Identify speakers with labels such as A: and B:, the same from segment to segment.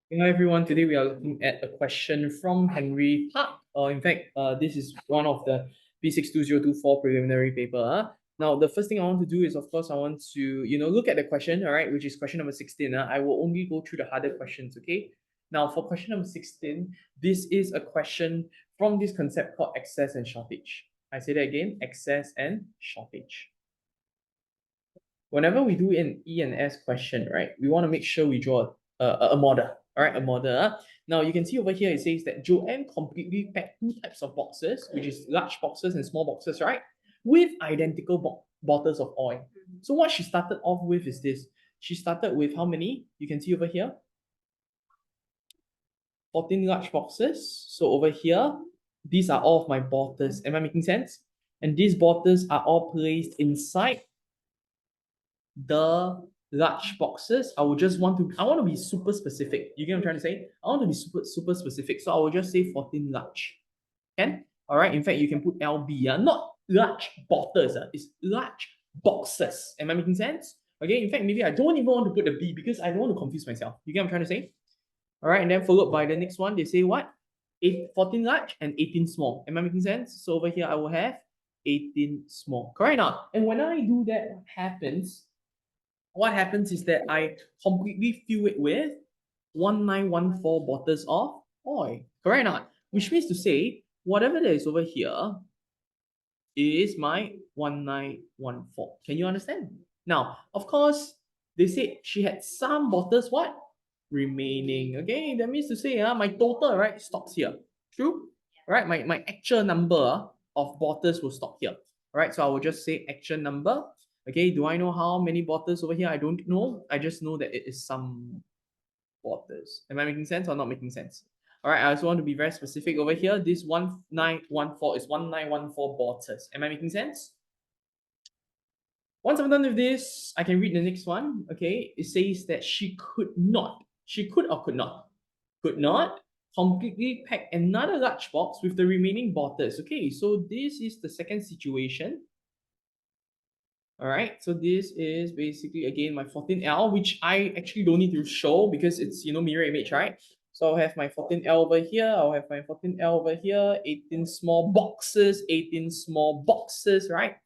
A: Hello everyone, today we are looking at a question from Henry Park. In fact, this is one of the P62024 preliminary paper. Now, the first thing I want to do is, of course, I want to, look at the question, all right, which is question number 16. I will only go through the harder questions, okay? Now, for question number 16, this is a question from this concept called excess and shortage. I say that again, excess and shortage. Whenever we do an E and S question, right, we want to make sure we draw a model, all right, a model. Now, you can see over here, it says that Joanne completely packed two types of boxes, which is large boxes and small boxes, right, with identical bottles of oil. So what she started off with is this. She started with how many? You can see over here, 14 large boxes. So over here, these are all of my bottles. Am I making sense? And these bottles are all placed inside the large boxes. I want to be super specific. You get what I'm trying to say? I want to be super specific. So I will just say 14 large. Can? All right. In fact, you can put LB. Not large bottles. It's large boxes. Am I making sense? Okay. In fact, maybe I don't even want to put the B because I don't want to confuse myself. You get what I'm trying to say? All right. And then followed by the next one, they say what? 14 large and 18 small. Am I making sense? So over here, I will have 18 small. Correct now. And when I do that, what happens is that I completely fill it with 1914 bottles of oil. Correct or not? Which means to say, whatever that is over here is my 1914. Can you understand? Now, of course, they said she had some bottles what? Remaining. Okay, that means to say my total, right, stops here. True? Right? My actual number of bottles will stop here. All right, so I will just say actual number. Okay, do I know how many bottles over here? I don't know. I just know that it is some bottles. Am I making sense or not making sense? All right, I also want to be very specific over here. This 1914 is 1914 bottles. Am I making sense? Once I'm done with this, I can read the next one. Okay, it says that she could or could not completely pack another large box with the remaining bottles. Okay, so this is the second situation. All right, so this is basically again my 14L, which I actually don't need to show because it's mirror image, right? So I'll have my 14L over here, I'll have my 14L over here, 18 small boxes, 18 small boxes, right?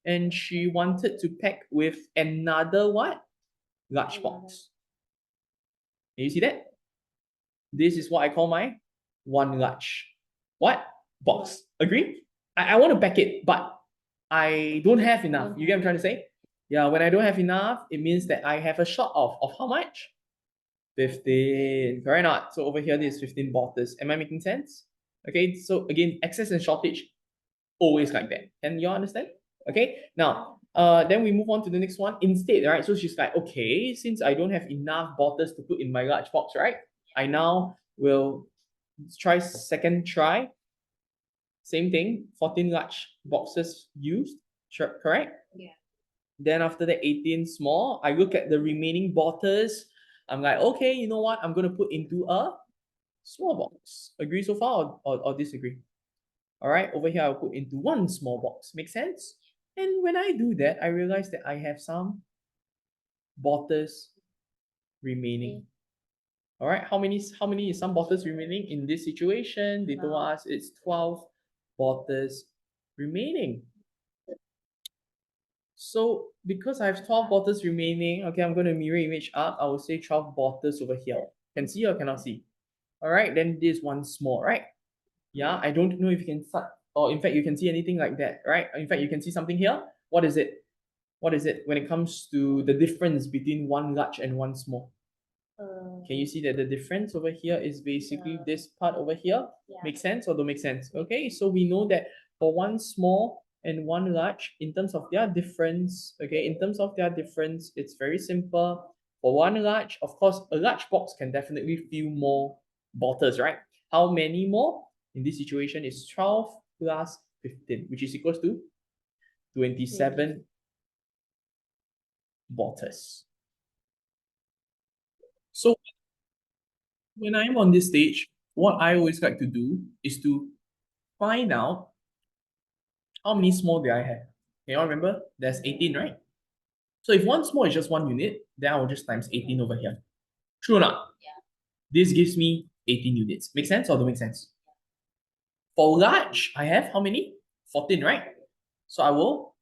A: And she wanted to pack with another what? Large box. Can you see that? This is what I call my one large what? Box. Agree? I want to pack it, but I don't have enough. You get what I'm trying to say? Yeah, when I don't have enough, it means that I have a short of how much? 15. Correct or not? So over here, this is 15 bottles. Am I making sense? Okay, so again, excess and shortage, always like that. Can you understand? Okay, now, then we move on to the next one. Instead, right? So she's like, okay, since I don't have enough bottles to put in my large box, right? I now will try second try. Same thing, 14 large boxes used, sure, correct? Yeah. Then after the 18 small, I look at the remaining bottles. I'm like, okay, you know what? I'm going to put into a small box. Agree so far or disagree? All right, over here, I'll put into one small box. Make sense? And when I do that, I realize that I have some bottles remaining. All right, how many is some bottles remaining in this situation? They told us it's 12 bottles remaining. So because I have 12 bottles remaining, okay, I'm going to mirror image up. I will say 12 bottles over here. Can see or cannot see? All right, then this one small, right? Yeah, I don't know if you can start, or in fact, you can see anything like that, right? In fact, you can see something here. What is it? What is it when it comes to the difference between one large and one small? Can you see that the difference over here is basically this part over here? Yeah. Make sense or don't make sense? Okay, so we know that for one small and one large, in terms of their difference, okay, in terms of their difference, it's very simple. For one large, of course, a large box can definitely fill more bottles, right? How many more? In this situation, is 12 plus 15, which is equals to 27 bottles. So when I'm on this stage, what I always like to do is to find out how many small do I have. Can you all remember? There's 18, right? So if one small is just one unit, then I will just times 18 over here. True or not? Yeah. This gives me 18 units. Make sense or don't make sense? For large, I have how many? 14, right? So I will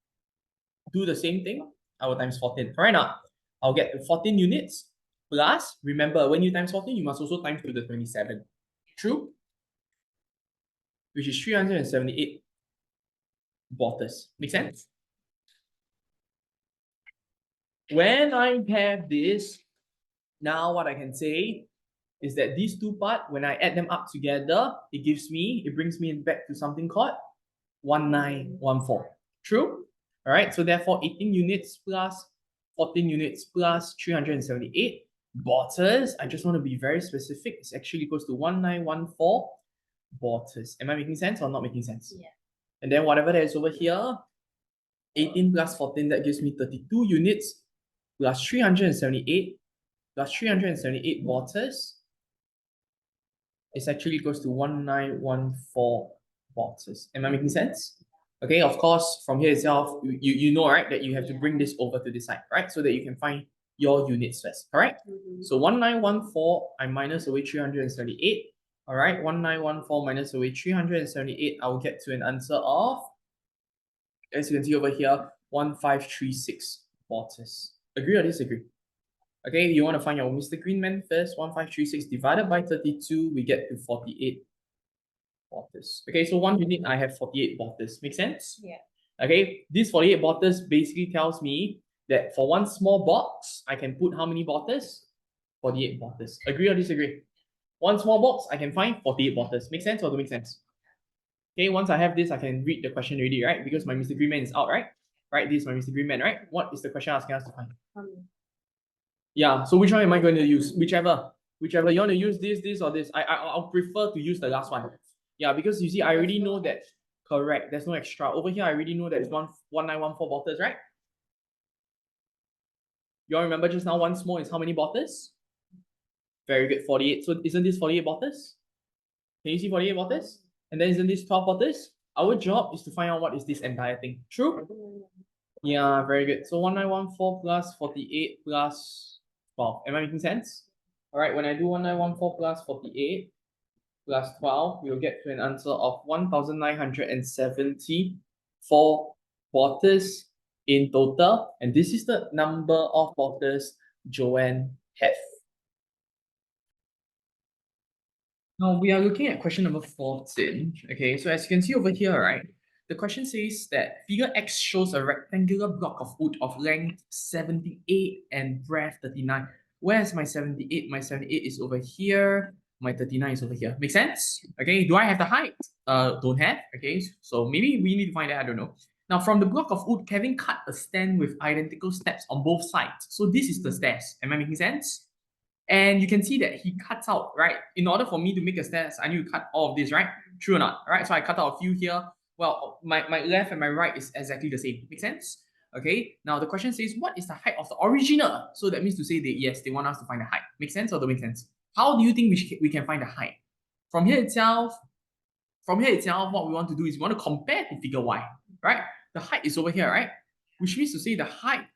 A: do the same thing. I will times 14. Right now, I'll get 14 units plus, remember, when you times 14, you must also times to the 27. True? Which is 378 bottles. Make sense? When I have this, now what I can say is that these two parts, when I add them up together, it brings me back to something called 1914. True? All right, so therefore 18 units plus 14 units plus 378 bottles. I just want to be very specific. It's actually equals to 1914 bottles. Am I making sense or not making sense?
B: Yeah.
A: And then whatever that is over here, 18 plus 14, that gives me 32 units plus 378 plus 378 bottles is actually equals to 1914 boxes. Am I making sense? Okay, of course, from here itself, you know, right, that you have to bring this over to this side, right? So that you can find your units first, correct? So 1914, I minus away 378. All right, 1914 minus away 378, I'll get to an answer of, as you can see over here, 1536 boxes. Agree or disagree? Okay, you want to find your Mr. Greenman first. 1536 divided by 32, we get to 48 bottles. Okay, so one unit, I have 48 bottles. Make sense?
B: Yeah.
A: Okay, these 48 bottles basically tells me that for one small box, I can put how many bottles? 48 bottles. Agree or disagree? One small box, I can find 48 bottles. Make sense or don't make sense? Okay, once I have this, I can read the question already, right? Because my Mr. Greenman is out, right? Right, this is my Mr. Greenman, right? What is the question asking us to find? Yeah, so which one am I going to use? Whichever you want to use this or this. I'll prefer to use the last one. Yeah, because you see, I already know that. Correct. There's no extra over here. I already know that it's 1914 bottles, right? You all remember just now one small is how many bottles? Very good, 48. So isn't this 48 bottles? Can you see 48 bottles? And then isn't this 12 bottles? Our job is to find out what is this entire thing. True? Yeah, very good. So 1914 plus 48 plus 12. Am I making sense? All right, when I do 1914 plus 48 plus 12, we'll get to an answer of 1974 bottles in total. And this is the number of bottles Joanne has. Now we are looking at question number 14. Okay, so as you can see over here, right? The question says that figure X shows a rectangular block of wood of length 78 and breadth 39. Where's my 78? My 78 is over here. My 39 is over here. Make sense? Okay, do I have the height? Don't have. Okay, so maybe we need to find that. I don't know. Now, from the block of wood, Kevin cut a stand with identical steps on both sides. So this is the stairs. Am I making sense? And you can see that he cuts out, right? In order for me to make a stairs, I need to cut all of this, right? True or not? Right? So I cut out a few here. Well, my left and my right is exactly the same. Make sense? Okay. Now the question says, what is the height of the original? So that means to say that yes, they want us to find the height. Make sense or don't make sense? How do you think we can find the height? From here itself, what we want to do is we want to compare to figure Y, right? The height is over here, right? Which means to say the height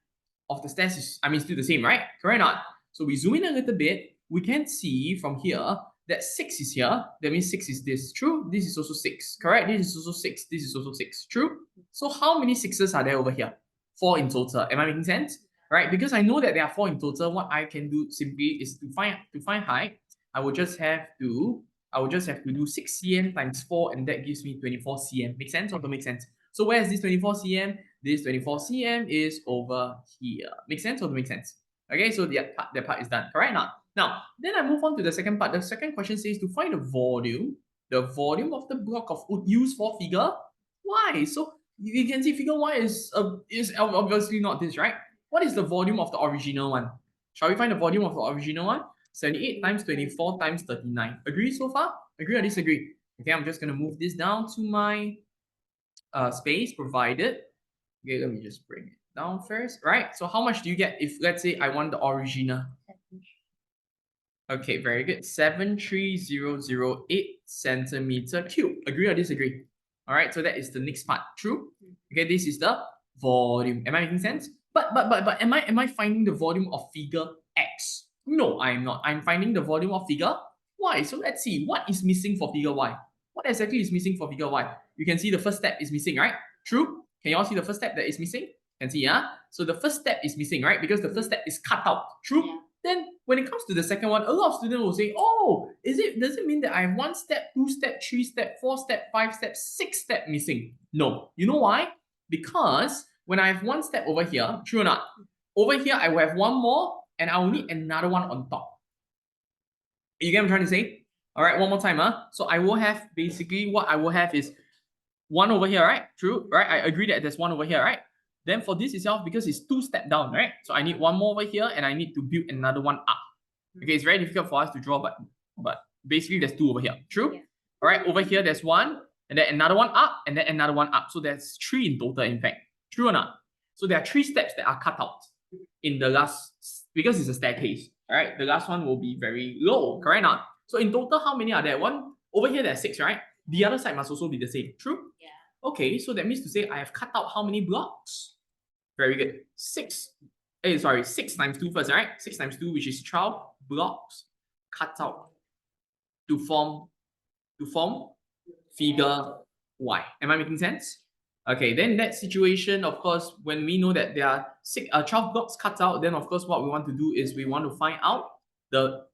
A: of the stairs is, still the same, right? Correct or not? So we zoom in a little bit, we can see from here that 6 is here. That means 6 is this. True? This is also 6. Correct? This is also 6. This is also 6. True? So how many 6s are there over here? 4 in total. Am I making sense? Right? Because I know that there are 4 in total, what I can do simply is to find height, I will just have to do 6 cm times 4, and that gives me 24 cm. Make sense or don't make sense? So where is this 24 cm? This 24 cm is over here. Make sense or don't make sense? Okay, so that part is done. Correct now? Now, then I move on to the second part. The second question says to find the volume of the block of wood used for figure Y. So you can see figure Y is obviously not this, right? What is the volume of the original one? Shall we find the volume of the original one? 78 times 24 times 39. Agree so far? Agree or disagree? Okay, I'm just going to move this down to my space provided. Okay, let me just bring it down first. Right, so how much do you get if, let's say, I want the original? Okay, very good. 73008 centimeter cube. Agree or disagree? All right, so that is the next part. True? Okay, this is the volume. Am I making sense? But am I finding the volume of figure X? No, I'm not. I'm finding the volume of figure Y. So let's see what is missing for figure Y. What exactly is missing for figure Y? You can see the first step is missing, right? True? Can you all see the first step that is missing? Can see, yeah? So the first step is missing, right? Because the first step is cut out. True?
B: Yeah.
A: Then when it comes to the second one, a lot of students will say, oh, does it mean that I have 1 step, 2 step, 3 step, 4 step, 5 step, 6 step missing? No. You know why? Because when I have 1 step over here, true or not? Over here, I will have 1 more and I will need another one on top. You get what I'm trying to say? All right, one more time. So I will have basically what I will have is 1 over here, right? True, right? I agree that there's 1 over here, right? Then for this itself, because it's 2 step down, right? So I need 1 more over here and I need to build another one up. Okay, it's very difficult for us to draw, but basically there's 2 over here. True? Yeah. All right, over here there's 1 and then another one up and then another one up. So there's 3 in total, in fact. True or not? So there are 3 steps that are cut out in the last, because it's a staircase. All right, the last one will be very low, correct or not? So in total, how many are there? 1 over here, there's 6, right? The other side must also be the same. True?
B: Yeah.
A: Okay, so that means to say I have cut out how many blocks? Very good. 6 times 2 first, right? 6 times 2, which is 12 blocks cut out to form figure Y. Am I making sense? Okay, then in that situation, of course, when we know that there are 12 blocks cut out, then of course what we want to do is we want to find out the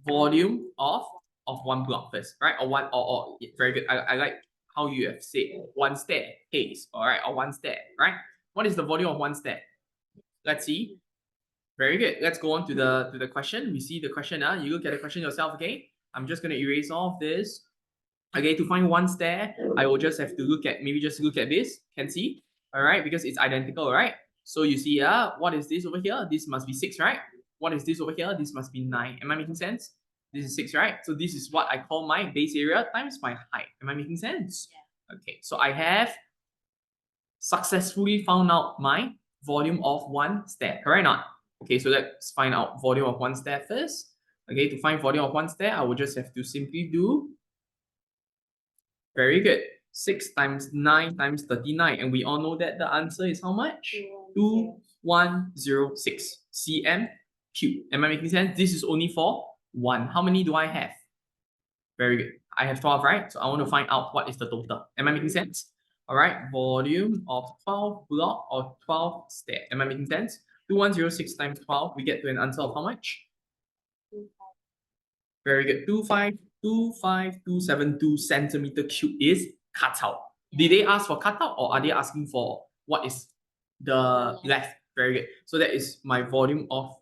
A: volume of 1 block first, right? Or very good. I like how you have said 1 staircase, all right, or 1 stair, right? What is the volume of 1 stair? Let's see. Very good. Let's go on to the question. We see the question. You look at the question yourself, okay? I'm just gonna erase all of this. Okay, to find 1 stair, I will just have to look at this. Can see? All right, because it's identical, right? So you see, what is this over here? This must be 6, right? What is this over here? This must be 9. Am I making sense? This is 6, right? So this is what I call my base area times my height. Am I making sense? Yeah. Okay, so I have successfully found out my volume of 1 stair, correct or not? Okay, so let's find out volume of 1 stair first. Okay, to find volume of 1 stair, I will just have to simply do, very good, 6 times 9 times 39. And we all know that the answer is how much? 2106 cm cube. Am I making sense? This is only for 1. How many do I have? Very good. I have 12, right? So I want to find out what is the total. Am I making sense? All right, volume of 12 block or 12 stair. Am I making sense? 2106 times 12, we get to an answer of how much? Very good. 25272 centimeter cube is cut out. Did they ask for cut out or are they asking for what is the left? Very good. So that is my volume of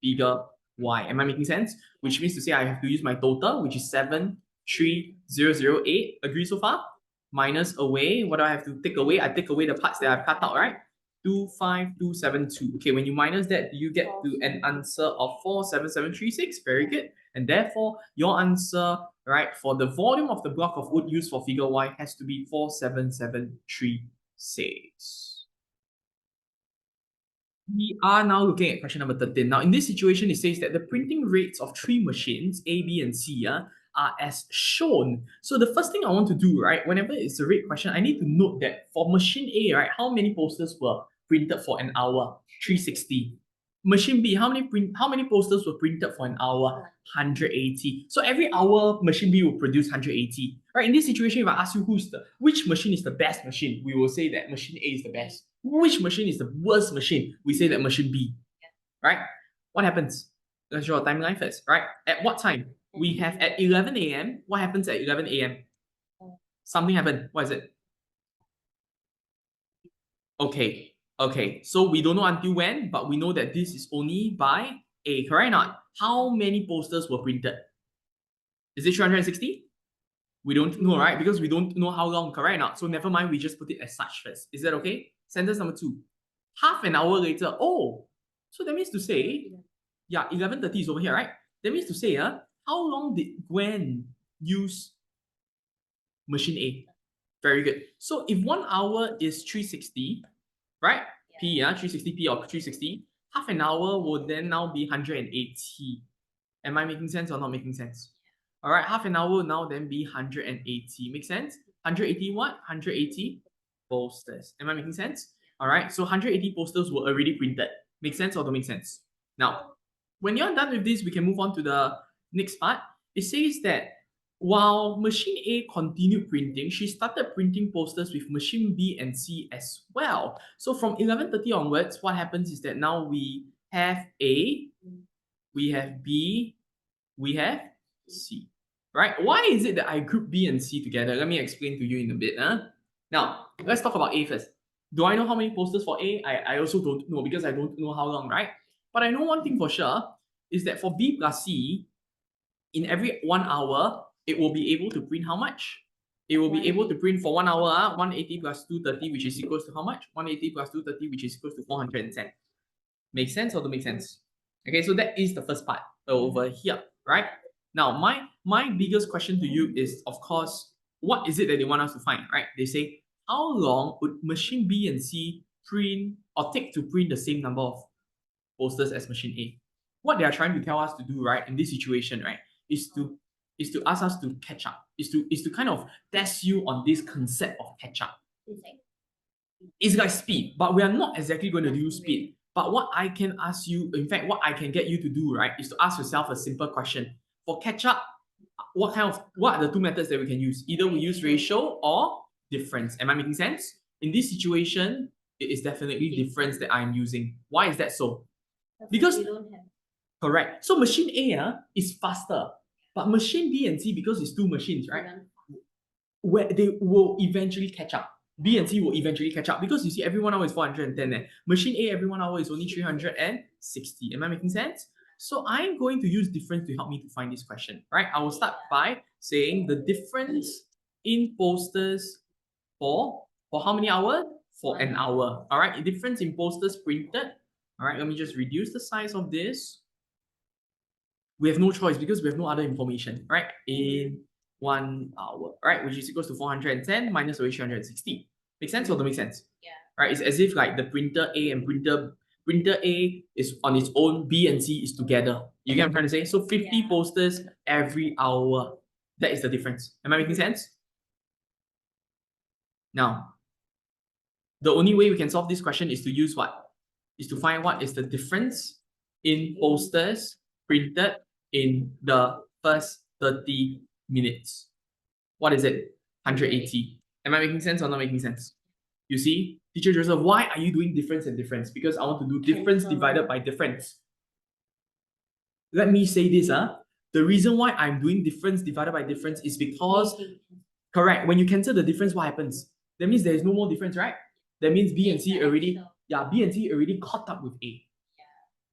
A: figure Y. Am I making sense? Which means to say I have to use my total, which is 73008. Agree so far? Minus away. What do I have to take away? I take away the parts that I've cut out, right? 25272. Okay, when you minus that, you get to an answer of 47736. Very good. And therefore, your answer, right, for the volume of the block of wood used for figure Y has to be 47736. We are now looking at question number 13. Now, in this situation, it says that the printing rates of 3 machines, A, B, and C, are as shown. So the first thing I want to do, right, whenever it's a rate question, I need to note that for machine A, right, how many posters were printed for an hour? 360. Machine B, how many posters were printed for an hour? 180. So every hour, machine B will produce 180. Right? In this situation, if I ask you which machine is the best machine, we will say that machine A is the best. Which machine is the worst machine? We say that machine B. Right? What happens? Let's draw a timeline first. Right? At what time? We have at 11 a.m. What happens at 11 a.m.? Something happened. What is it? Okay. Okay, so we don't know until when, but we know that this is only by A, correct or not? How many posters were printed? Is it 360? We don't know, right? Because we don't know how long, correct or not? So never mind, we just put it as such first. Is that okay? Sentence number 2. Half an hour later, oh, so that means to say, yeah, 11:30 is over here, right? That means to say, how long did Gwen use machine A? Very good. So if 1 hour is 360, right? P, 360p or 360, half an hour will then now be 180. Am I making sense or not making sense? All right, half an hour will now then be 180. Make sense? 180 what? 180 posters. Am I making sense? All right, so 180 posters were already printed. Make sense or don't make sense? Now, When you're done with this, we can move on to the next part. It says that while machine A continued printing, she started printing posters with machine B and C as well. So from 11:30 onwards, what happens is that now we have A, we have B, we have C, right? Why is it that I group B and C together? Let me explain to you in a bit. Now, let's talk about A first. Do I know how many posters for A? I also don't know because I don't know how long, right? But I know one thing for sure is that for B plus C, in every 1 hour, it will be able to print how much? It will be able to print for 1 hour, 180 plus 230, which is equals to how much? 180 plus 230, which is equals to 410. Make sense or don't make sense? Okay, so that is the first part over here, right? Now, my biggest question to you is, of course, what is it that they want us to find, right? They say, how long would machine B and C print or take to print the same number of posters as machine A? What they are trying to tell us to do, right, in this situation, right, is to ask us to catch up, is to kind of test you on this concept of catch up. It's like speed, but we are not exactly going to do speed. But what I can ask you, in fact, what I can get you to do, right, is to ask yourself a simple question. For catch up, what are the two methods that we can use? Either we use ratio or difference. Am I making sense? In this situation, it is definitely difference that I'm using. Why is that so? Because we don't have. Correct. So machine A is faster, but machine B and C, because it's two machines, right? Where they will eventually catch up. B and C will eventually catch up because you see, every 1 hour is 410. Machine A every 1 hour is only 360. Am I making sense? So I'm going to use difference to help me to find this question, right? I will start by saying the difference in posters for how many hours? For an hour. All right, difference in posters printed. All right, let me just reduce the size of this. We have no choice because we have no other information, right? In 1 hour, right? Which is equals to 410 minus 360. Make sense or don't make sense? Yeah. Right? It's as if like the printer A and printer A is on its own, B and C is together. You get what I'm trying to say? So 50 posters every hour. That is the difference. Am I making sense? Now, the only way we can solve this question is to use what? Is to find what is the difference in posters printed in the first 30 minutes. What is it? 180. Am I making sense or not making sense? You see, teacher Joseph, why are you doing difference and difference? Because I want to do difference divided by difference. Let me say this, the reason why I'm doing difference divided by difference is because, correct, when you cancel the difference, what happens? That means there is no more difference, right? That means B and C already, B and C already caught up with A.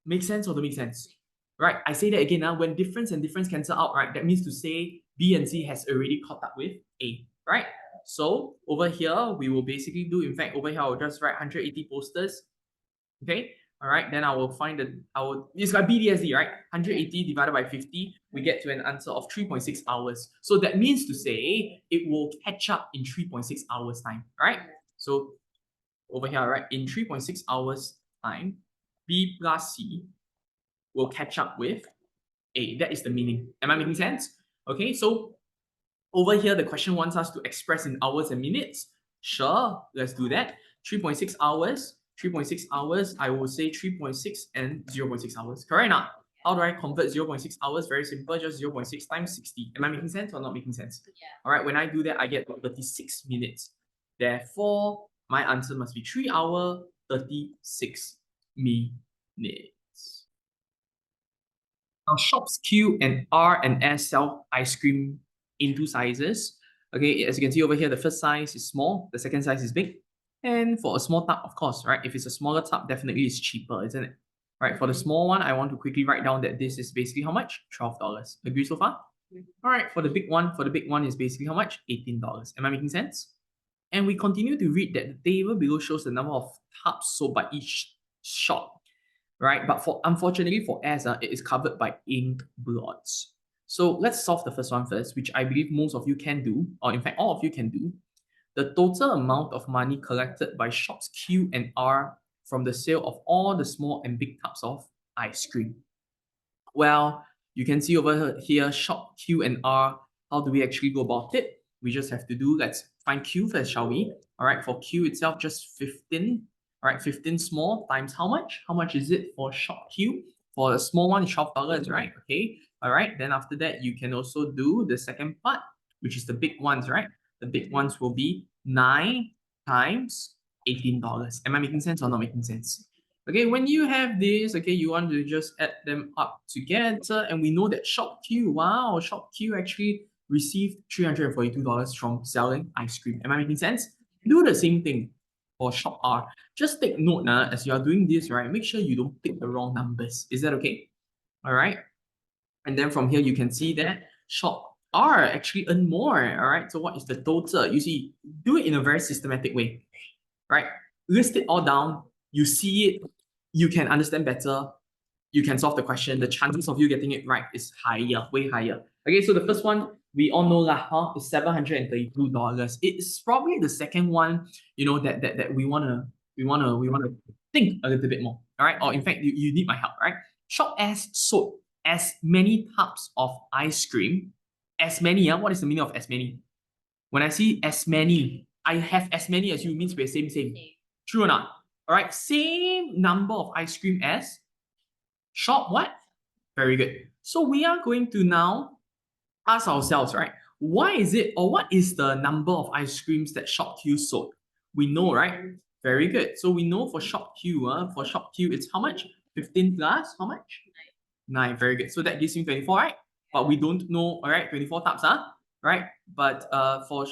A: Make sense or don't make sense? Right, I say that again, when difference and difference cancel out, right, that means to say B and C has already caught up with A, right? So over here, we will basically do, in fact, over here, I'll just write 180 posters, okay? All right, then I will find it's like BDSD, right? 180 divided by 50, we get to an answer of 3.6 hours. So that means to say it will catch up in 3.6 hours time, right? So over here, right, in 3.6 hours time, B plus C will catch up with A. That is the meaning. Am I making sense? Okay, so over here, the question wants us to express in hours and minutes. Sure, let's do that. 3.6 hours. 3.6 hours, I will say 3.6 and 0.6 hours. Correct now? How do I convert 0.6 hours? Very simple, just 0.6 times 60. Am I making sense or not making sense? Yeah. All right, when I do that, I get 36 minutes. Therefore, my answer must be 3 hours, 36 minutes. Now, shops Q and R and S sell ice cream in two sizes. Okay, as you can see over here, the first size is small, the second size is big. And for a small tub, of course, right? If it's a smaller tub, definitely it's cheaper, isn't it? Right, for the small one, I want to quickly write down that this is basically how much? $12. Agree so far? All right, for the big one is basically how much? $18. Am I making sense? And we continue to read that the table below shows the number of tubs sold by each shop, right? But unfortunately for S, it is covered by ink blots. So let's solve the first one first, which I believe most of you can do, or in fact all of you can do. The total amount of money collected by shops Q and R from the sale of all the small and big tubs of ice cream. Well, you can see over here, shop Q and R. How do we actually go about it? We just have to do, let's find Q first, shall we? All right, for Q itself, just 15. All right, 15 small times how much? How much is it for shop Q? For a small one, it's $12, right? Okay. All right. Then after that, you can also do the second part, which is the big ones, right? The big ones will be 9 times $18. Am I making sense or not making sense? Okay, when you have this, okay, you want to just add them up together, and we know that ShopQ, wow, ShopQ actually received $342 from selling ice cream. Am I making sense? Do the same thing for Shop R. Just take note as you are doing this, right? Make sure you don't pick the wrong numbers. Is that okay? All right. And then from here, you can see that Shop R actually earn more. All right. So what is the total? You see, do it in a very systematic way, right? List it all down. You see it. You can understand better. You can solve the question. The chances of you getting it right is higher, way higher. Okay, so the first one we all know lah, is $732. It's probably the second one, that we wanna think a little bit more. All right, or in fact, you need my help, right? Shop S sold as many tubs of ice cream. As many, what is the meaning of as many? When I see as many, I have as many as you means we're same. True or not? All right, same number of ice cream as Shop what? Very good. So we are going to now ask ourselves, right? Why is it, or what is the number of ice creams that ShopQ sold? We know, right? Very good. So we know for ShopQ, it's how much? 15 plus, how much? 9. Very good. So that gives me 24, right? But we don't know, all right, 24 tubs, right? But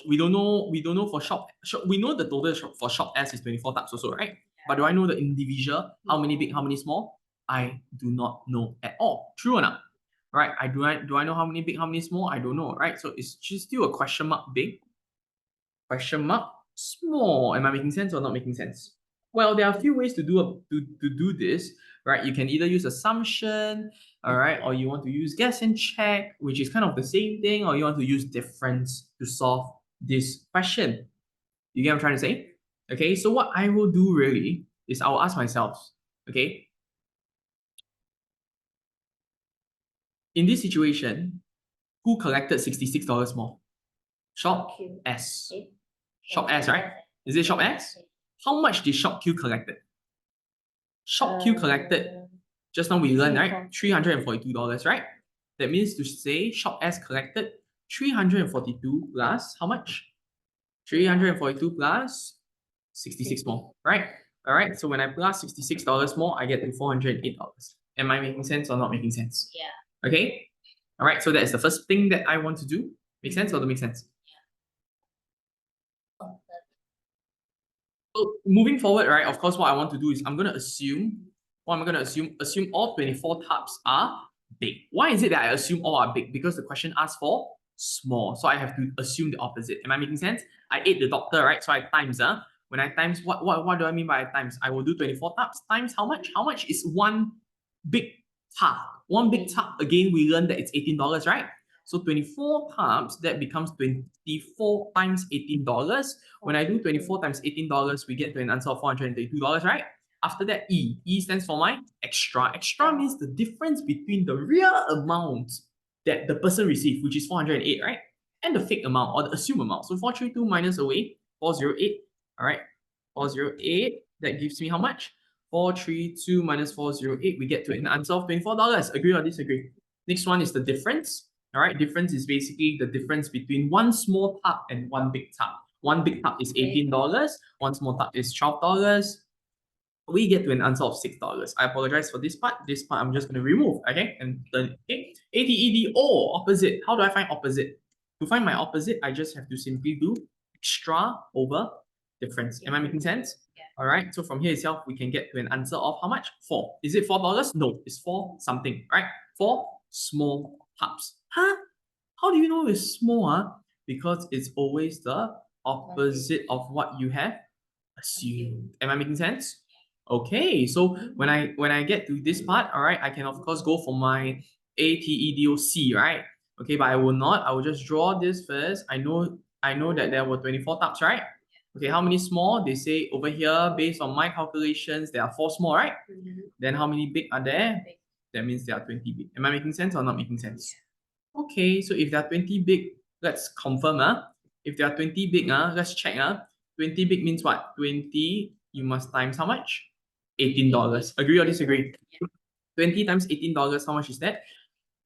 A: we don't know for shop, we know the total for Shop S is 24 tubs also, right? But do I know the individual, how many big, how many small? I do not know at all. True or not? Right? Do I know how many big, how many small? I don't know, right? So it's just still a question mark big, question mark small. Am I making sense or not making sense? Well, there are a few ways to do this, right? You can either use assumption, all right, or you want to use guess and check, which is kind of the same thing, or you want to use difference to solve this question. You get what I'm trying to say? Okay, so what I will do really is I will ask myself, okay, in this situation, who collected $66 more? Shop S. Shop S, right? Is it Shop S? How much did ShopQ collected? ShopQ collected, just now we learned, right? $342, right? That means to say Shop S collected 342 plus how much? 342 plus 66 more, right? All right, so when I plus $66 more, I get to $408. Am I making sense or not making sense?
B: Yeah.
A: Okay. All right, so that is the first thing that I want to do. Make sense or don't make sense? So moving forward, right, of course, what I want to do is I'm going to assume, assume all 24 tubs are big. Why is it that I assume all are big? Because the question asks for small. So I have to assume the opposite. Am I making sense? I ate the doctor, right? So I times, when I times, what do I mean by times? I will do 24 tubs times how much? How much is one big tub? One big tub, again, we learned that it's $18, right? So 24 tubs, that becomes 24 times $18. When I do 24 times $18, we get to an answer of $432, right? After that, E. E stands for my extra. Extra means the difference between the real amount that the person received, which is 408, right? And the fake amount or the assumed amount. So 432 minus away, 408, all right? 408, that gives me how much? 432 minus 408, we get to an answer of $24. Agree or disagree? Next one is the difference. All right, difference is basically the difference between one small tub and one big tub. One big tub is $18, one small tub is $12. We get to an answer of $6. I apologize for this part. This part I'm just going to remove, okay? And then, okay, ATEDO, opposite. How do I find opposite? To find my opposite, I just have to simply do extra over difference. Am I making sense?
B: Yeah.
A: All right, so from here itself, we can get to an answer of how much? 4. Is it $4? No, it's 4 something, right? 4 small tubs. Huh? How do you know it's small? Because it's always the opposite of what you have assumed. Am I making sense? Okay, so when I get to this part, all right, I can of course go for my ATEDOC, right? Okay, but I will not. I will just draw this first. I know that there were 24 tubs, right? Okay, how many small? They say over here, based on my calculations, there are 4 small, right? Then how many big are there? That means there are 20 big. Am I making sense or not making sense? Okay, so if there are 20 big, let's confirm. If there are 20 big, let's check. 20 big means what? 20, you must times how much? $18. Agree or disagree? 20 times $18, how much is that?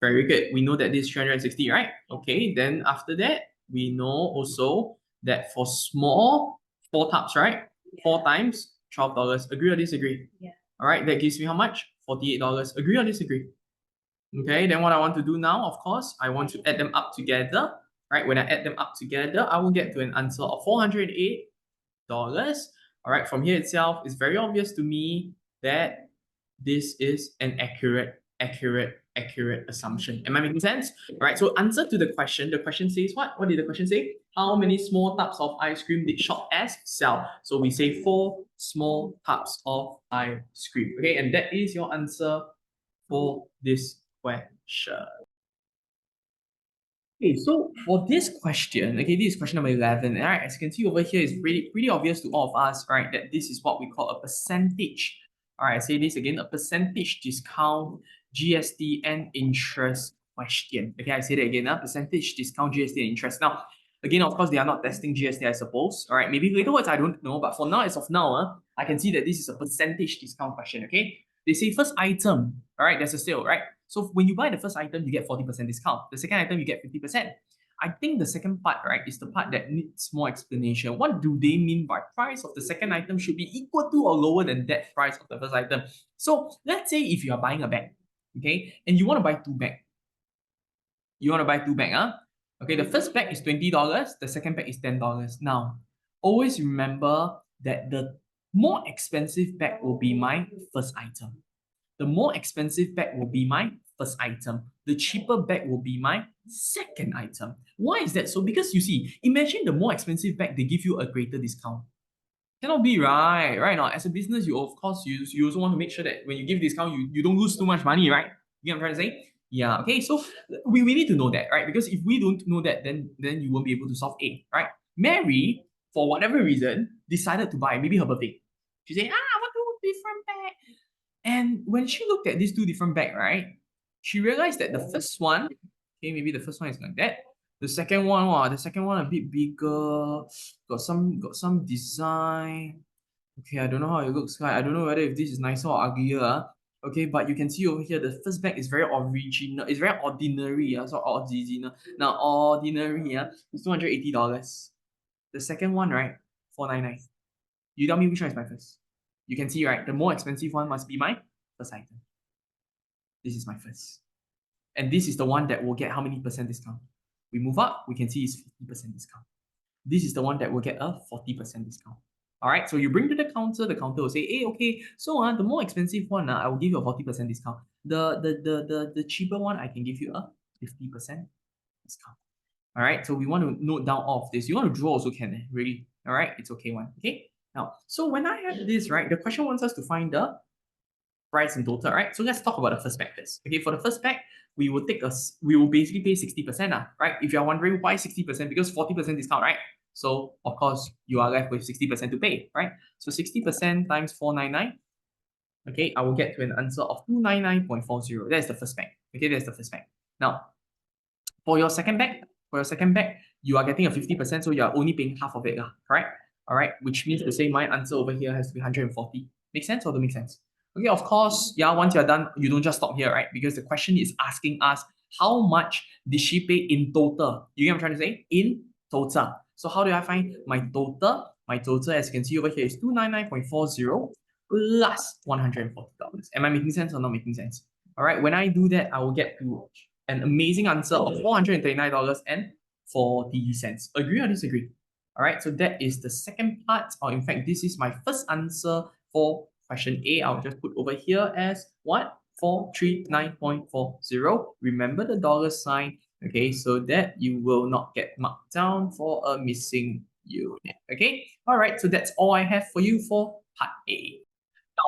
A: Very good. We know that this is 360, right? Okay, then after that, we know also that for small, 4 tubs, right? 4 times $12. Agree or disagree?
B: Yeah.
A: All right, that gives me how much? $48. Agree or disagree? Okay, then what I want to do now, of course, I want to add them up together, right? When I add them up together, I will get to an answer of $408. All right, from here itself, it's very obvious to me that this is an accurate assumption. Am I making sense? All right, so answer to the question says what? What did the question say? How many small tubs of ice cream did Shop S sell? So we say 4 small tubs of ice cream. Okay, and that is your answer for this question. Okay, so for this question, okay, this is question number 11. All right, as you can see over here, it's pretty obvious to all of us, right, that this is what we call a percentage. All right, I say this again, a percentage discount, GST and interest question. Okay, I say that again, percentage discount, GST and interest. Now, again, of course, they are not testing GST, I suppose. All right, maybe later words I don't know, but for now, as of now, I can see that this is a percentage discount question. Okay, they say first item, all right, there's a sale, right? So when you buy the first item, you get 40% discount. The second item, you get 50%. I think the second part, right, is the part that needs more explanation. What do they mean by price of the second item should be equal to or lower than that price of the first item? So let's say if you are buying a bag, okay, and you want to buy 2 bags. You want to buy 2 bags, huh? Okay, the first bag is $20, the second bag is $10. Now, always remember that the more expensive bag will be my first item. The more expensive bag will be my first item. The cheaper bag will be my second item. Why is that so? Because you see, imagine the more expensive bag, they give you a greater discount. Cannot be right, right now. As a business, you of course you also want to make sure that when you give discount, you don't lose too much money, right? You know what I'm trying to say? Yeah, okay. So we need to know that, right? Because if we don't know that, then you won't be able to solve A, right? Mary, for whatever reason, decided to buy maybe her birthday. She said, I want 2 different bags. And when she looked at these 2 different bags, right, she realized that the first one, okay, maybe the first one is like that. The second one, wow, the second one a bit bigger, got some design. Okay, I don't know how it looks like. I don't know whether if this is nicer or uglier. Okay, but you can see over here, the first bag is very original. It's very ordinary. So ordinary. Now, ordinary, it's $280. The second one, right, $499. You tell me which one is my first. You can see, right, the more expensive one must be my first item. This is my first. And this is the one that will get how many percent discount? We move up, we can see it's 50% discount. This is the one that will get a 40% discount. All right, so you bring to the counter will say, hey, okay, so the more expensive one, I will give you a 40% discount. The cheaper one, I can give you a 50% discount. All right, so we want to note down all of this. You want to draw also can, really. All right, it's okay one. Okay, now, so when I have this, right, the question wants us to find the price in total, right? So let's talk about the first pack first. Okay, for the first pack, we will basically pay 60%, right? If you're wondering why 60%, because 40% discount, right? So of course you are left with 60% to pay, right? So 60% times 499. Okay, I will get to an answer of 299.40. That's the first pack. Okay, that's the first pack. Now, for your second bag, you are getting a 50%, so you are only paying half of it, correct? All right, which means to say my answer over here has to be 140. Make sense or don't make sense? Okay, of course, yeah, once you're done, you don't just stop here, right? Because the question is asking us how much did she pay in total? You get what I'm trying to say? In total. So how do I find my total? My total, as you can see over here, is 299.40 plus $140. Am I making sense or not making sense? All right, when I do that, I will get to an amazing answer of $439.40. Agree or disagree? All right, so that is the second part, or in fact, this is my first answer for question A. I'll just put over here as what? 439.40. Remember the dollar sign, okay, so that you will not get marked down for a missing unit. Okay, all right, so that's all I have for you for part A. Now,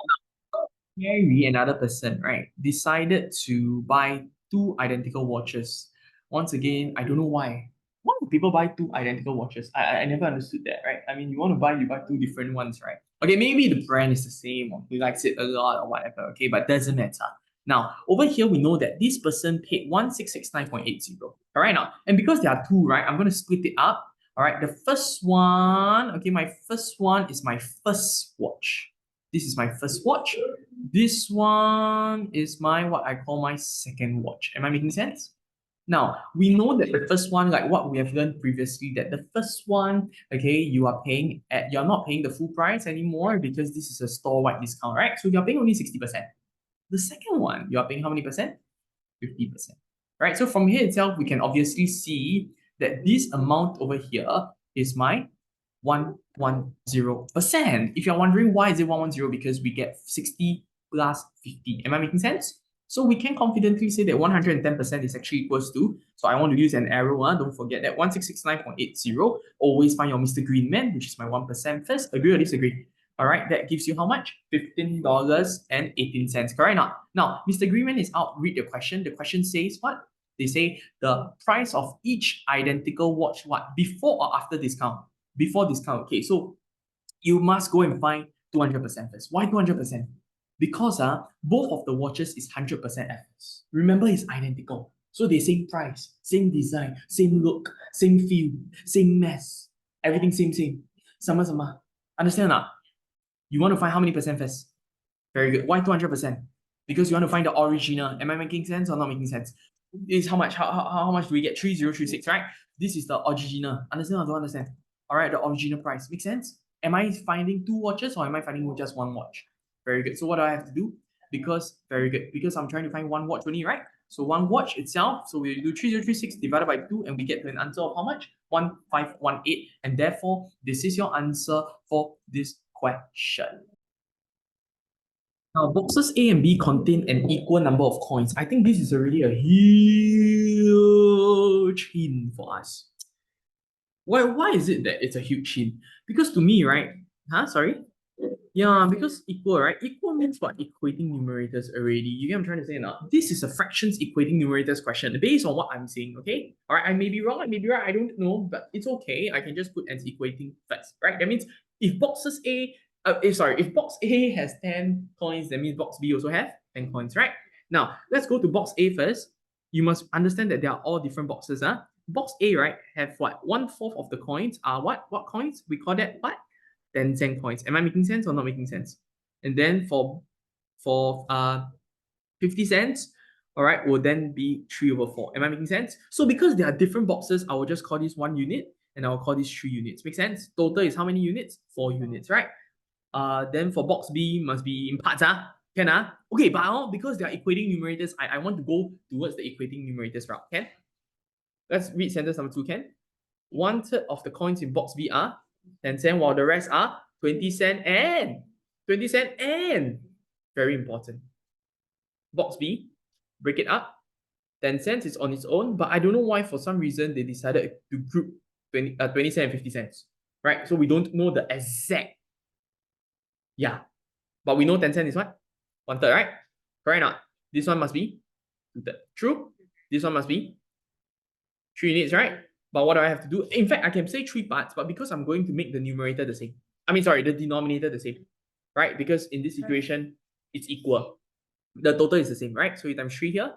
A: Mary, another person, right, decided to buy 2 identical watches. Once again, I don't know why. Why would people buy 2 identical watches? I never understood that, right? I mean, you buy 2 different ones, right? Okay, maybe the brand is the same or he likes it a lot or whatever, okay, but doesn't matter. Now, over here, we know that this person paid 1669.80. All right, now, and because there are 2, right, I'm going to split it up. All right, the first one, okay, my first one is my first watch. This is my first watch. This one is my what I call my second watch. Am I making sense? Now, we know that the first one, like what we have learned previously, that the first one, okay, you're not paying the full price anymore because this is a store-wide discount, right? So you're paying only 60%. The second one, you are paying how many percent? 50%. Right? So from here itself, we can obviously see that this amount over here is my 110%. If you're wondering why is it 110, because we get 60 plus 50. Am I making sense? So we can confidently say that 110% is actually equals to, so I want to use an arrow, don't forget that 1669.80. Always find your Mr. Green Man, which is my 1% first. Agree or disagree? All right, that gives you how much? $15.18. Correct not? Now, Mr. Greenman is out. Read the question. The question says what? They say the price of each identical watch, what? Before or after discount? Before discount. Okay, so you must go and find 200% first. Why 200%? Because both of the watches is 100% efforts. Remember, it's identical. So they same price, same design, same look, same feel, same mess. Everything same. Sama. Understand or not? You want to find how many percent first? Very good. Why 200%? Because you want to find the original. Am I making sense or not making sense? This is how much? How much do we get? 3036, right? This is the original. Understand or don't understand? All right, the original price. Make sense? Am I finding two watches or am I finding just one watch? Very good. So what do I have to do? Because, very good. Because I'm trying to find one watch only, right? So one watch itself, so we do 3036 divided by 2 and we get to an answer of how much? 1518. And therefore, this is your answer for this question. Now, boxes A and B contain an equal number of coins. I think this is already a huge hint for us. Why is it that it's a huge hint? Because to me, right? Sorry? Yeah, because equal, right? Equal means what? Equating numerators already. You get what I'm trying to say now? This is a fractions equating numerators question based on what I'm saying, okay? All right, I may be wrong, I may be right, I don't know, but it's okay. I can just put as equating first, right? That means if boxes A, if box A has 10 coins, that means box B also have 10 coins, right? Now, let's go to box A first. You must understand that they are all different boxes, huh? Box A, right, have what? 1/4 of the coins are what? What coins? We call that what? 10 cent coins. Am I making sense or not making sense? And then for 50 cents, all right, will then be 3/4. Am I making sense? So because there are different boxes, I will just call this 1 unit and I will call this 3 units. Make sense? Total is how many units? 4 units, right? Then for box B must be in parts, can okay, but because they are equating numerators, I want to go towards the equating numerators route. Can? Let's read sentence number 2, can? 1/3 of the coins in box B are 10 cent, while the rest are 20 cent and 20 cent and very important. Box B, break it up. 10 cents is on its own, but I don't know why for some reason they decided to group 20 cent and 50 cents. Right? So we don't know the exact. Yeah. But we know 10 cent is what? 1/3, right? Correct or not? This one must be 2/3. True? This one must be 3 units, right? But what do I have to do? In fact, I can say 3 parts, but because I'm going to make the numerator the same. The denominator the same, right? Because in this situation, it's equal. The total is the same, right? So you times 3 here,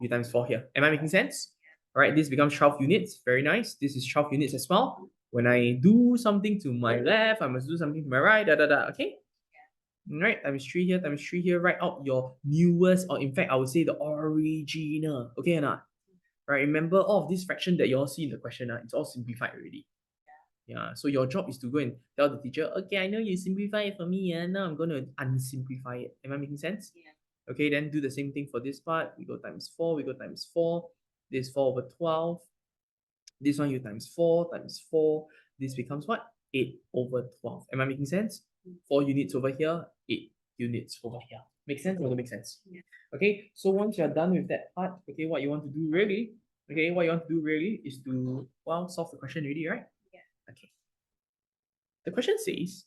A: you times 4 here. Am I making sense? All right, this becomes 12 units. Very nice. This is 12 units as well. When I do something to my left, I must do something to my right, okay? All right, times 3 here, write out your newest, or in fact, I would say the original. Okay or not? Right, remember all of this fraction that you all see in the question, it's all simplified already. Yeah, so your job is to go and tell the teacher, okay, I know you simplify it for me, and now I'm going to unsimplify it. Am I making sense? Yeah. Okay, then do the same thing for this part. We go times 4, we go times 4. This 4/12. This one you times 4 times 4. This becomes what? 8/12. Am I making sense? 4 units over here, 8 units over here. Make sense or don't make sense? Yeah. Okay, so once you're done with that part, okay, what you want to do really, is to, well, solve the question already, right? Okay. The question says,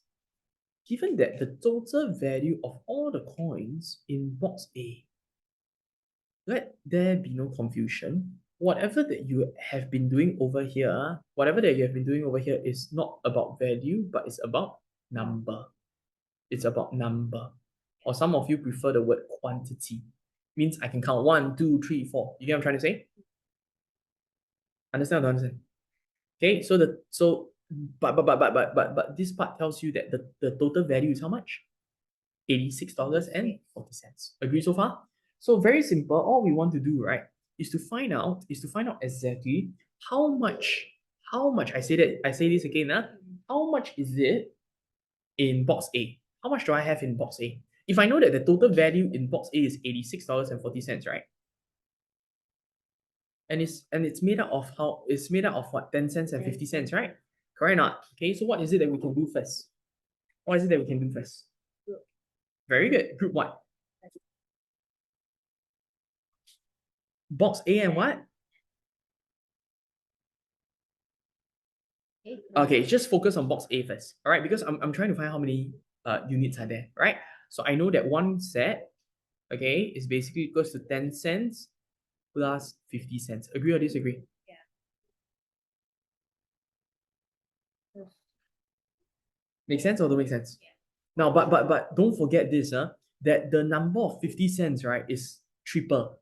A: given that the total value of all the coins in box A, let there be no confusion. Whatever that you have been doing over here, is not about value, but it's about number. It's about number. Or some of you prefer the word quantity. Means I can count 1, 2, 3, 4. You get what I'm trying to say? Understand or don't understand? Okay, but this part tells you that the total value is how much? $86.40. Agree so far? So very simple. All we want to do, right, is to find out exactly how much I say this again, how much is it in box A? How much do I have in box A? If I know that the total value in box A is $86.40, right? And it's made up of what? 10 cents and 50 cents, right? Correct or not? Okay, so what is it that we can do first? What is it that we can do first? Very good. Group what? Box A and what? Okay, just focus on box A first. All right, because I'm trying to find how many units are there, right? So I know that one set, okay, is basically equals to 10 cents plus 50 cents. Agree or disagree? Make sense or don't make sense? Now, but don't forget this, that the number of 50 cents, right, is triple.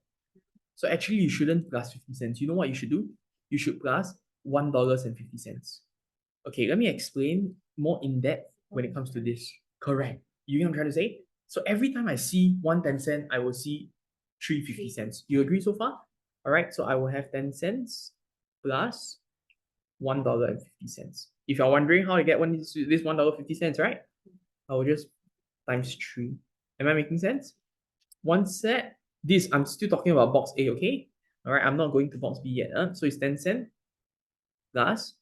A: So actually you shouldn't plus 50 cents. You know what you should do? You should plus $1.50. Okay, let me explain more in depth when it comes to this. Correct. You know what I'm trying to say? So every time I see 1 10 cent, I will see 3 50 cents. You agree so far? All right, so I will have 10 cents plus $1.50. If you're wondering how to get this $1.50, right? I will just times 3. Am I making sense? One set, this, I'm still talking about box A, okay? All right, I'm not going to box B yet. So it's 10 cents plus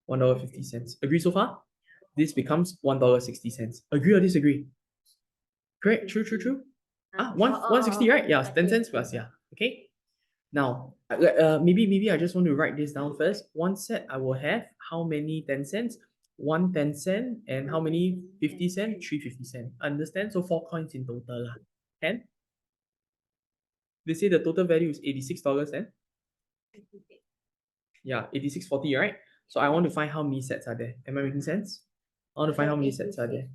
A: $1.50. Agree so far? This becomes $1.60. Agree or disagree? Correct, true. 160, right? Yeah, 10 cents plus, yeah. Okay. Now, maybe I just want to write this down first. One set I will have how many 10 cents? 1 10 cent and how many 50 cent? 3 50 cent. Understand? So 4 coins in total. Can? They say the total value is $86 and yeah, 86.40, right? So I want to find how many sets are there. Am I making sense? I want to find how many sets are there.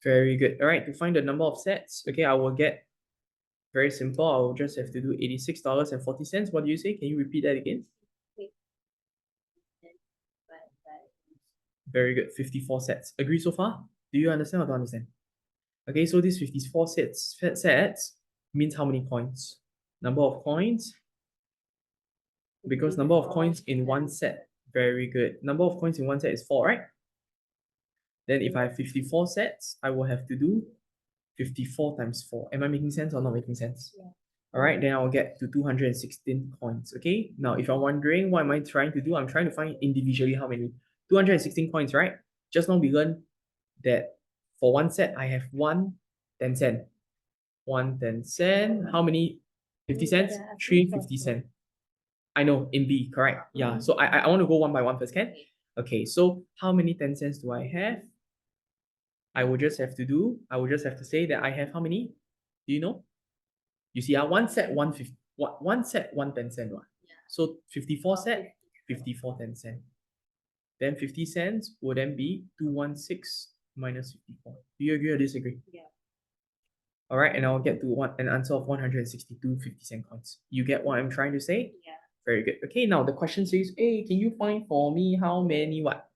A: Very good. All right, to find the number of sets, okay, I will get very simple. I will just have to do $86.40. What do you say? Can you repeat that again? Very good. 54 sets. Agree so far? Do you understand or don't understand? Okay, so these 54 sets means how many coins? Number of coins. Because number of coins in one set. Very good. Number of coins in one set is 4, right? Then if I have 54 sets, I will have to do 54 times 4. Am I making sense or not making sense? Yeah. All right, then I'll get to 216 coins. Okay, now if you're wondering what am I trying to do, I'm trying to find individually how many. 216 coins, right? Just now we learned that for one set, I have 10 cent. 10 cent. How many 50 cents? 50 cents. I know, in B, correct. Yeah, so I want to go one by one first, can? Okay, so how many 10 cents do I have? I will just have to say that I have how many? Do you know? You see, one set, 150, one set, 10 cent. Yeah. So 54 set, 54 10 cent. Then 50 cents would then be 216 minus 54. Do you agree or disagree? Yeah. All right, and I'll get to an answer of 162 50-cent coins. You get what I'm trying to say? Yeah. Very good. Okay, now the question says, hey, can you find for me how many what?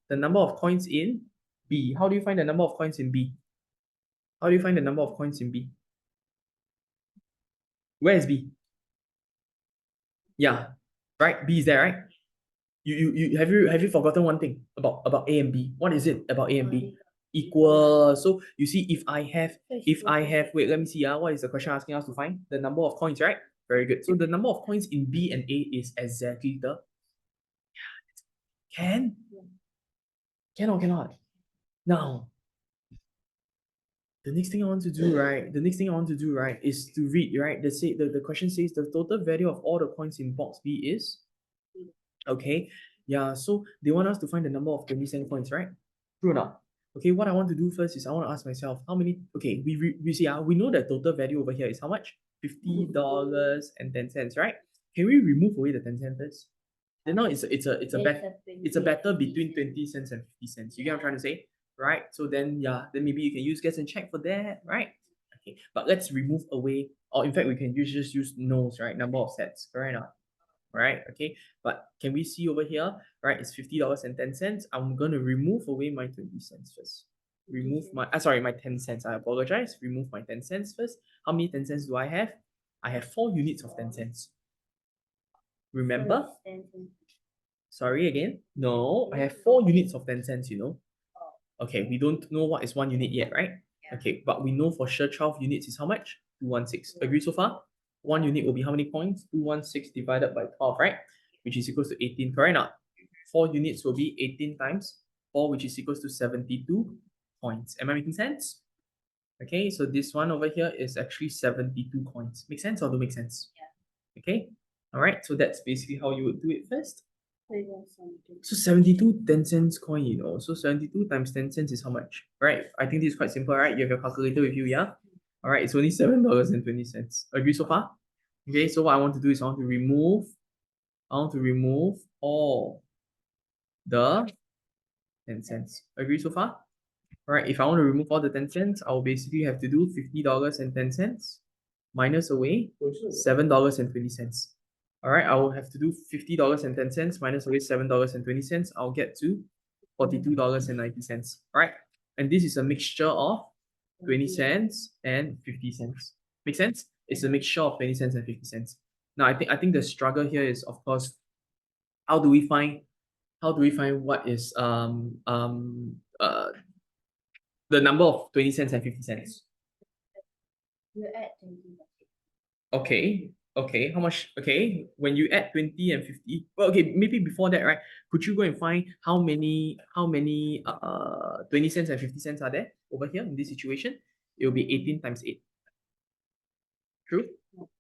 A: The number of coins in B. How do you find the number of coins in B? How do you find the number of coins in B? Where is B? Yeah, right. B is there, right? You have you forgotten one thing about A and B? What is it about A and B? Equal. So you see, if I have wait, let me see. What is the question asking us to find? The number of coins, right? Very good. So the number of coins in B and A is exactly the can or cannot. Now, the next thing I want to do, right, is to read, right? The question says the total value of all the coins in box B is okay. Yeah, so they want us to find the number of 20-cent coins, right? True or not? Okay, what I want to do first is I want to ask myself how many. Okay, we see we know that total value over here is how much? $50.10, right? Can we remove away the 10 cents first? Then now it's a better between 20 cents and 50 cents. You get what I'm trying to say? Right? So then then maybe you can use guess and check for that, right? Okay, but let's remove away, or in fact we can just use nose, right? Number of sets, correct or not? Right? Okay, but can we see over here, right? It's $50.10. I'm gonna remove away my 20 cents first. remove my 10 cents. I apologize. Remove my 10 cents first. How many 10 cents do I have? I have 4 units of 10 cents. Remember? Sorry again. No, I have 4 units of 10 cents, you know. Okay, we don't know what is 1 unit yet, right? Okay, but we know for sure 12 units is how much? 216. Agree so far? 1 unit will be how many points? 216 divided by 12, right? Which is equals to 18, correct or not? 4 units will be 18 times 4, which is equals to 72 points. Am I making sense? Okay, so this one over here is actually 72 coins. Make sense or don't make sense? Yeah. Okay, all right, so that's basically how you would do it first. So 72 10 cents coin, you know. So 72 times 10 cents is how much? Right? I think this is quite simple, right? You have your calculator with you, yeah? All right, it's only $7.20. Agree so far? Okay, so what I want to do is I want to remove all the 10 cents. Agree so far? All right, if I want to remove all the 10 cents, I'll basically have to do $50.10 minus away $7.20. All right, I will have to do $50.10 minus away $7.20. I'll get to $42.90. All right, and this is a mixture of 20 cents and 50 cents. Make sense? It's a mixture of 20 cents and 50 cents. Now, I think the struggle here is, of course, how do we find what is the number of 20 cents and 50 cents?
B: You add 20.
A: Okay. Okay. How much? Okay. When you add 20 and 50, well, okay, maybe before that, right? Could you go and find how many 20 cents and 50 cents are there over here in this situation? It will be 18 times 8. True?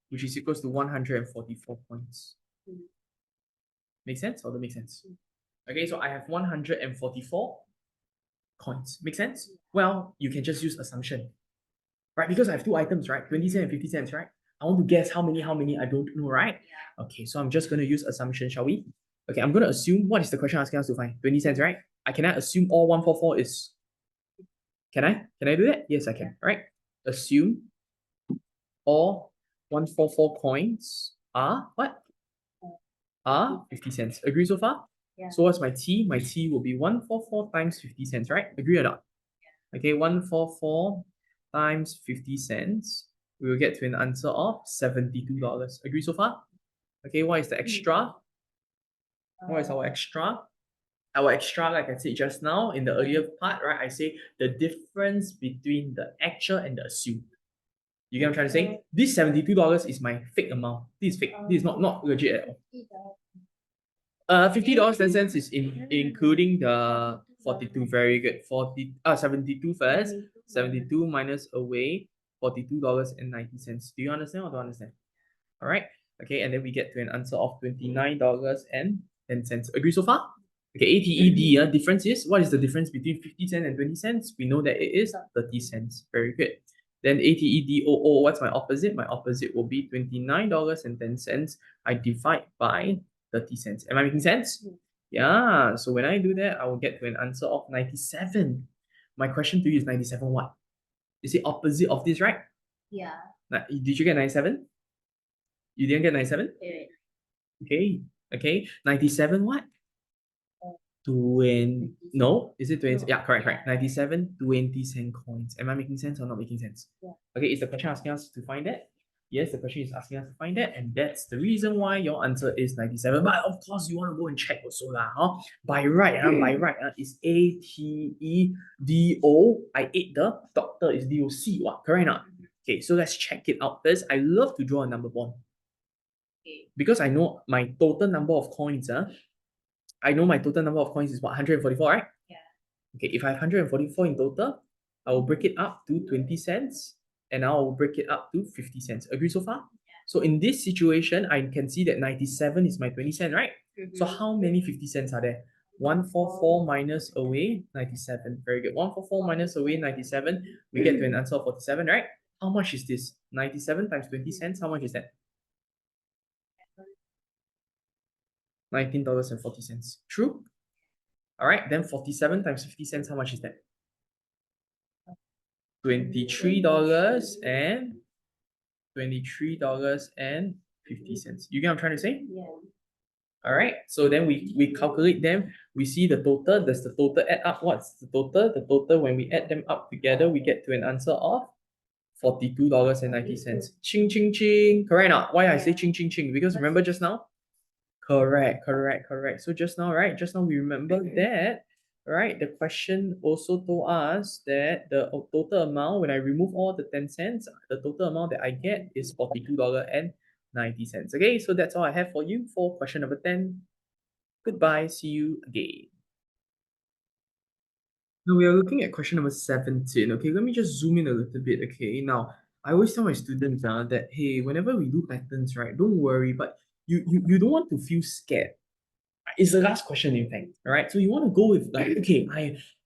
A: Which is equals to 144 points. Make sense or don't make sense? Okay, so I have 144 coins. Make sense? Well, you can just use assumption. Right? Because I have 2 items, right? 20 cents and 50 cents, right? I want to guess how many, I don't know, right? Okay, so I'm just going to use assumption, shall we? Okay, I'm going to assume, what is the question asking us to find? 20 cents, right? I cannot assume all 144 is, can I? Can I do that? Yes, I can, right? Assume all 144 coins are what? Are 50 cents. Agree so far?
B: Yeah.
A: So what's my T? My T will be 144 times 50 cents, right? Agree or not? Okay, 144 times 50 cents, we will get to an answer of $72. Agree so far? Okay, what is the extra? What is our extra? Our extra, like I said just now in the earlier part, right? I say the difference between the actual and the assumed. You get what I'm trying to say? This $72 is my fake amount. This is fake. This is not legit at all. $50.10 is including the 42. Very good. 72 first. 72 minus away $42.90. Do you understand or don't understand? All right. Okay, and then we get to an answer of $29.10. Agree so far? Okay, ATED, difference is, what is the difference between 50 cents and 20 cents? We know that it is 30 cents. Very good. Then ATEDOO, what's my opposite? My opposite will be $29.10. I divide by 30 cents. Am I making sense? Yeah, so when I do that, I will get to an answer of 97. My question to you is 97 what? Is it opposite of this, right?
B: Yeah.
A: Did you get 97? You didn't get 97? Okay. Okay. 97 what? 20. No? Is it 20? Yeah, correct. 97 20-cent coins. Am I making sense or not making sense?
B: Yeah.
A: Okay, is the question asking us to find that? Yes, the question is asking us to find that, and that's the reason why your answer is 97. But of course, you want to go and check also lah, huh? By right, it's ATEDO. I ate the doctor is DOC. What? Correct or not? Okay, so let's check it out first. I love to draw a number bond. Because I know my total number of coins, I know my total number of coins is what, 144, right?
B: Yeah.
A: Okay, if I have 144 in total, I will break it up to 20 cents and I will break it up to 50 cents. Agree so far? Yeah. So in this situation, I can see that 97 is my 20 cent, right? So how many 50 cents are there? 144 minus away 97. Very good. 144 minus away 97. We get to an answer of 47, right? How much is this? 97 times 20 cents. How much is that? $19.40. True? All right, then 47 times 50 cents, how much is that? $23 and $23.50. You get what I'm trying to say?
B: Yeah.
A: All right, so then we calculate them. We see the total. Does the total add up? What's the total? The total, when we add them up together, we get to an answer of $42.90. Ching ching ching. Correct or not? Why I say ching ching ching? Because remember just now? Correct, correct, correct. So just now, right? Just now we remember that, right? The question also told us that the total amount, when I remove all the 10 cents, the total amount that I get is $42.90. Okay, so that's all I have for you for question number 10. Goodbye. See you again. Now we are looking at question number 17. Okay, let me just zoom in a little bit. Okay, now I always tell my students that hey, whenever we do patterns, right, don't worry, but you don't want to feel scared. It's the last question, in fact. All right. So you want to go with like, okay,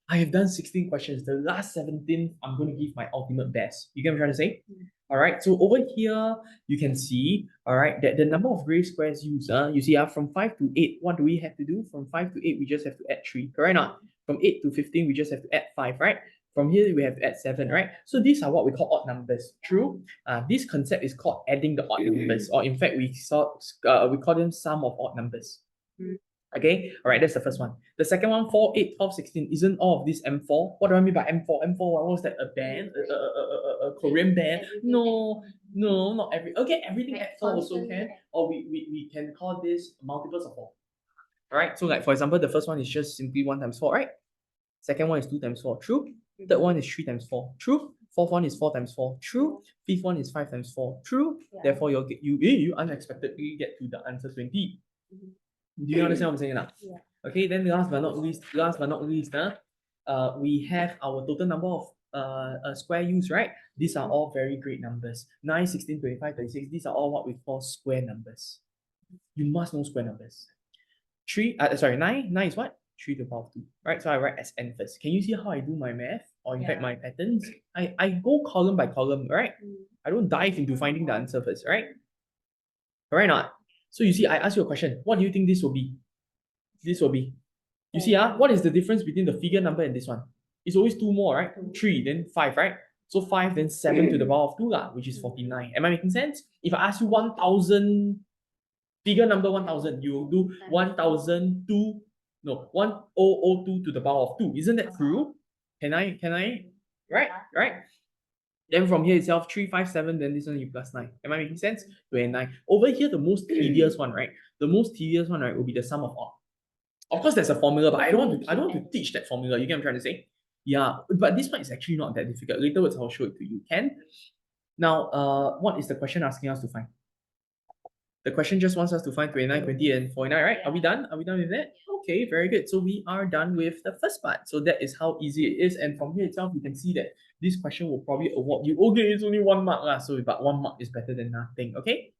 A: I have done 16 questions. The last 17, I'm going to give my ultimate best. You get what I'm trying to say? All right. So over here, you can see, all right, that the number of gray squares used, you see, from 5 to 8, what do we have to do? From 5 to 8, we just have to add 3. Correct or not? From 8 to 15, we just have to add 5, right? From here, we have to add 7, right? So these are what we call odd numbers. True. This concept is called adding the odd numbers, or in fact, we call them sum of odd numbers. Okay, all right, that's the first one. The second one, 4, 8, 12, 16, isn't all of this M4? What do I mean by M4? M4, what was that? A band? A Korean band? No, no, not every. Okay, everything at 4 also can. Or we can call this multiples of 4. All right, so like for example, the first one is just simply 1 times 4, right? Second one is 2 times 4, true? Third one is 3 times 4, true? Fourth one is 4 times 4, true? Fifth one is 5 times 4, true? Therefore, you unexpectedly get to the answer 20. Do you understand what I'm saying now?
B: Yeah.
A: Okay, then last but not least, we have our total number of square used, right? These are all very great numbers. 9, 16, 25, 36. These are all what we call square numbers. You must know square numbers. 9 is what? 3 to the power of 2. Right? So I write as n first. Can you see how I do my math? Or in fact my patterns? I go column by column, right? I don't dive into finding the answer first, right? Correct or not? So you see, I ask you a question. What do you think this will be? This will be. You see, what is the difference between the figure number and this one? It's always 2 more, right? 3, then 5, right? So 5, then 7 to the power of 2, which is 49. Am I making sense? If I ask you 1,000, figure number 1,000, you will do 1,002, no, 1,002 to the power of 2. Isn't that true? Can I, right? Right? Then from here itself, 3, 5, 7, then this one you plus 9. Am I making sense? 29. Over here, the most tedious one, right? The most tedious one, right, will be the sum of odd. Of course, there's a formula, but I don't want to teach that formula. You get what I'm trying to say? Yeah, but this one is actually not that difficult. Later, I'll show it to you. Now, what is the question asking us to find? The question just wants us to find 29, 20, and 49, right? Are we done? Are we done with that? Okay, very good. So we are done with the first part. So that is how easy it is. And from here itself, you can see that this question will probably award you, okay, it's only 1 mark. So but 1 mark is better than nothing, okay?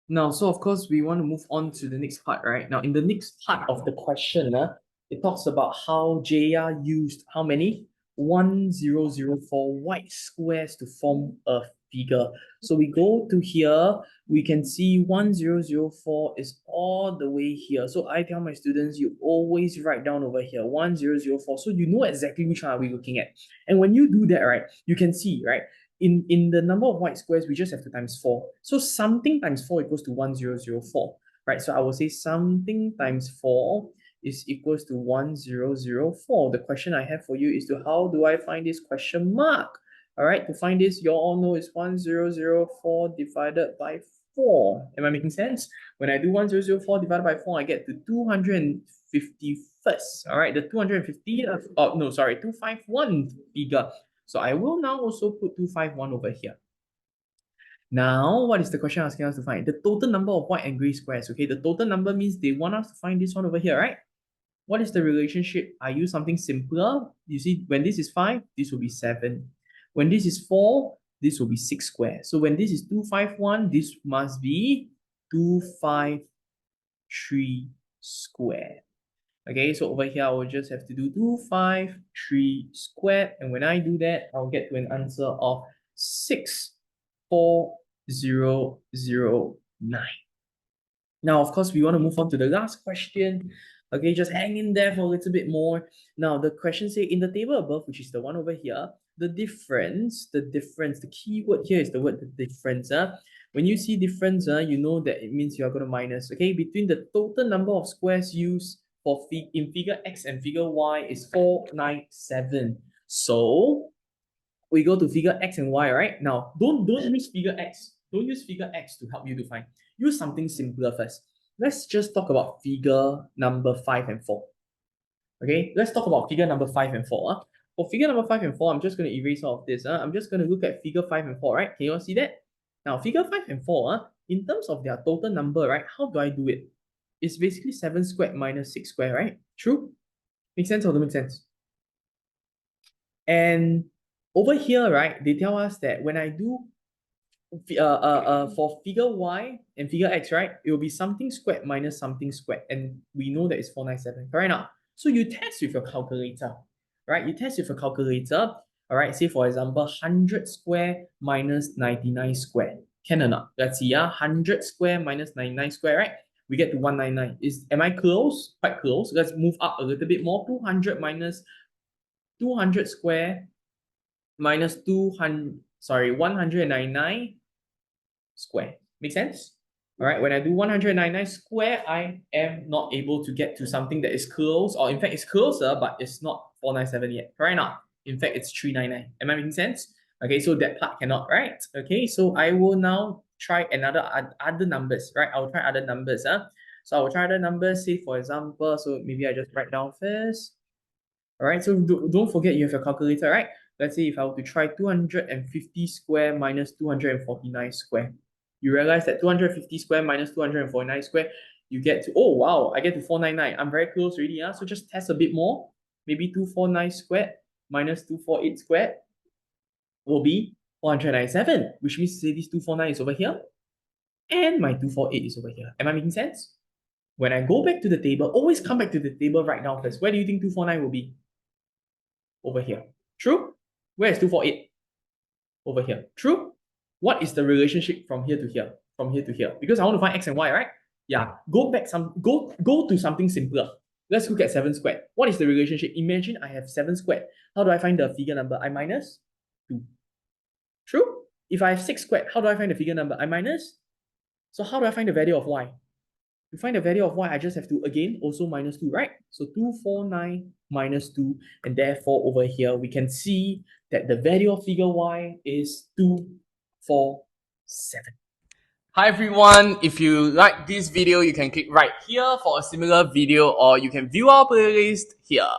A: Now, so of course, we want to move on to the next part, right? Now, in the next part of the question, it talks about how Jaya used how many? 1004 white squares to form a figure. So we go to here, we can see 1004 is all the way here. So I tell my students, you always write down over here 1004. So you know exactly which one are we looking at. And when you do that, right, you can see, right, in the number of white squares, we just have to times 4. So something times 4 equals to 1004, right? So I will say something times 4 is equals to 1004. The question I have for you is to how do I find this question mark? All right, to find this, you all know it's 1004 divided by 4. Am I making sense? When I do 1004 divided by 4, I get to 251st. All right, the 250, no, sorry, 251 figure. So I will now also put 251 over here. Now, what is the question asking us to find? The total number of white and gray squares. Okay, the total number means they want us to find this one over here, right? What is the relationship? I use something simpler. You see, when this is 5, this will be 7. When this is 4, this will be 6 squares. So when this is 251, this must be 253 squared. Okay, so over here, I will just have to do 253 squared. And when I do that, I'll get to an answer of 64009. Now, of course, we want to move on to the last question. Okay, just hang in there for a little bit more. Now, the question says, in the table above, which is the one over here, the difference, the keyword here is the word the difference. When you see difference, you know that it means you are going to minus. Okay, between the total number of squares used for in figure X and figure Y is 497. So we go to figure X and Y, right? Now, don't use figure X. Don't use figure X to help you to find. Use something simpler first. Let's just talk about figure number 5 and 4. Okay, let's talk about figure number 5 and 4. For figure number 5 and 4, I'm just going to erase all of this. I'm just going to look at figure 5 and 4, right? Can you all see that? Now, figure 5 and 4, in terms of their total number, right? How do I do it? It's basically 7 squared minus 6 squared, right? True? Make sense or don't make sense? And over here, right, they tell us that when I do for figure Y and figure X, right, it will be something squared minus something squared. And we know that it's 497, correct now? So you test with your calculator, right? You test with your calculator, all right? Say, for example, 100 square minus 99 square. Can or not? Let's see, 100 square minus 99 square, right? We get to 199. Am I close? Quite close. Let's move up a little bit more. 200 minus 200 square minus 199 square. Make sense? All right, when I do 199 square, I am not able to get to something that is close, or in fact, it's closer, but it's not 497 yet. Correct not? In fact, it's 399. Am I making sense? Okay, so that part cannot, right? Okay, so I will now try other numbers, right? I'll try other numbers. So I will try other numbers, say for example, so maybe I just write down first. All right, so don't forget you have your calculator, right? Let's say if I were to try 250 square minus 249 square. You realize that 250 square minus 249 square, you get to, oh wow, I get to 499. I'm very close already. So just test a bit more. Maybe 249 squared minus 248 squared will be 497, which means to say this 249 is over here and my 248 is over here. Am I making sense? When I go back to the table, always come back to the table right now first. Where do you think 249 will be? Over here. True? Where is 248? Over here. True? What is the relationship from here to here? From here to here? Because I want to find X and Y, right? Yeah. Go to something simpler. Let's look at 7 squared. What is the relationship? Imagine I have 7 squared. How do I find the figure number? I minus 2. True? If I have 6 squared, how do I find the figure number? I minus. So how do I find the value of Y? To find the value of Y, I just have to, again, also minus 2, right? So 249 minus 2, and therefore over here, we can see that the value of figure Y is 247. Hi everyone, if you like this video, you can click right here for a similar video, or you can view our playlist here.